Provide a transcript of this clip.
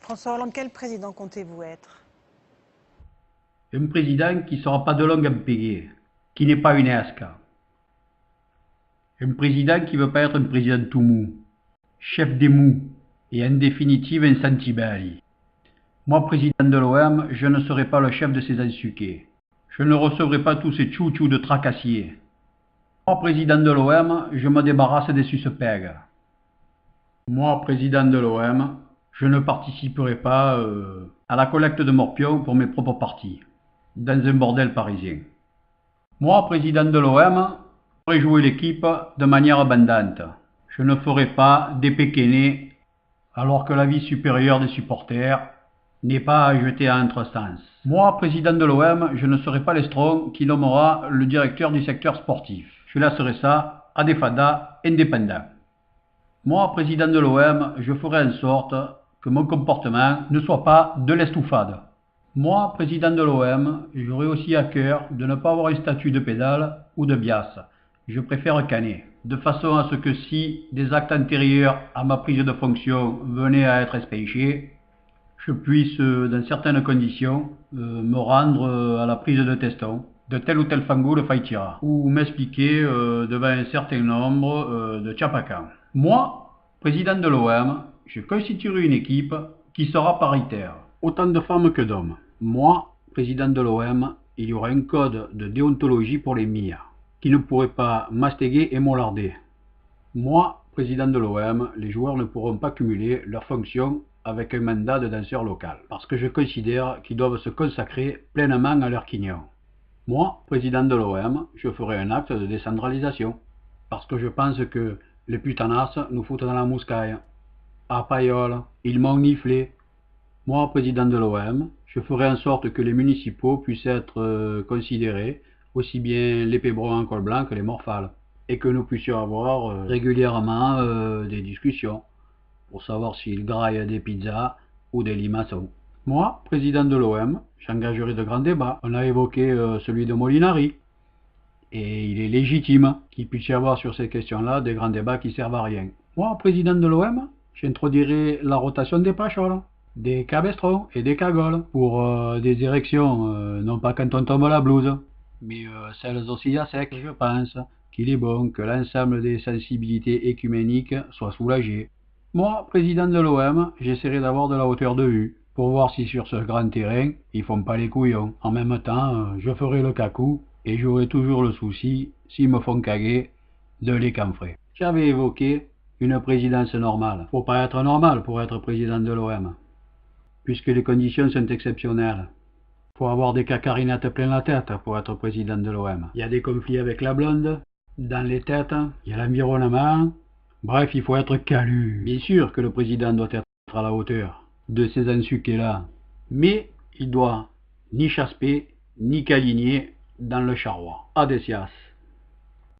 François Hollande, quel président comptez-vous être? Un président qui ne sera pas de langue à payer, qui n'est pas une ESC. Un président qui ne veut pas être un président tout mou, chef des mous, et en définitive un santibali. Moi, président de l'OM, je ne serai pas le chef de ces ensuqués. Je ne recevrai pas tous ces tchou-tchou de tracassiers. Moi, président de l'OM, je me débarrasse des suspects. Moi, président de l'OM, je ne participerai pas à la collecte de morpions pour mes propres partis, dans un bordel parisien. Moi, président de l'OM, je ferai jouer l'équipe de manière abondante. Je ne ferai pas des péquenés alors que la vie supérieure des supporters n'est pas à jeter à entre-sens. Moi, président de l'OM, je ne serai pas l'estron qui nommera le directeur du secteur sportif. Je laisserai ça à des fadas indépendants. Moi, président de l'OM, je ferai en sorte que mon comportement ne soit pas de l'estoufade. Moi, président de l'OM, j'aurai aussi à cœur de ne pas avoir un statut de pédale ou de bias. Je préfère canner, de façon à ce que si des actes antérieurs à ma prise de fonction venaient à être expédiés, je puisse, dans certaines conditions, me rendre à la prise de teston de tel ou tel fangoule faïtira, ou m'expliquer devant un certain nombre de tchapakans. Moi, président de l'OM, je constituerai une équipe qui sera paritaire, autant de femmes que d'hommes. Moi, président de l'OM, il y aura un code de déontologie pour les mires, qui ne pourraient pas mastéguer et mollarder. Moi, président de l'OM, les joueurs ne pourront pas cumuler leurs fonctions avec un mandat de danseur local, parce que je considère qu'ils doivent se consacrer pleinement à leur quignon. Moi, président de l'OM, je ferai un acte de décentralisation, parce que je pense que les putanasses nous foutent dans la mouscaille. À Payolle, ils m'ont niflé. Moi, président de l'OM, je ferai en sorte que les municipaux puissent être considérés aussi bien les pébrons en col blanc que les morphales, et que nous puissions avoir régulièrement des discussions pour savoir s'ils graillent des pizzas ou des limaçons. Moi, président de l'OM, j'engagerai de grands débats. On a évoqué celui de Molinari, et il est légitime qu'il puisse y avoir sur ces questions-là des grands débats qui servent à rien. Moi, président de l'OM, j'introduirai la rotation des pacholes, des cabestrons et des cagoles pour des érections, non pas quand on tombe la blouse, mais celles aussi à sec. Je pense qu'il est bon que l'ensemble des sensibilités écuméniques soient soulagées. Moi, président de l'OM, j'essaierai d'avoir de la hauteur de vue, pour voir si sur ce grand terrain, ils font pas les couillons. En même temps, je ferai le cacou, et j'aurai toujours le souci, s'ils me font caguer, de les camfrer. J'avais évoqué une présidence normale. Faut pas être normal pour être président de l'OM, puisque les conditions sont exceptionnelles. Faut avoir des cacarinettes plein la tête pour être président de l'OM. Il y a des conflits avec la blonde, dans les têtes, il y a l'environnement. Bref, il faut être calu. Bien sûr que le président doit être à la hauteur de ces ensuqués-là, mais il doit ni chasper, ni caligner dans le charroi. Adesias.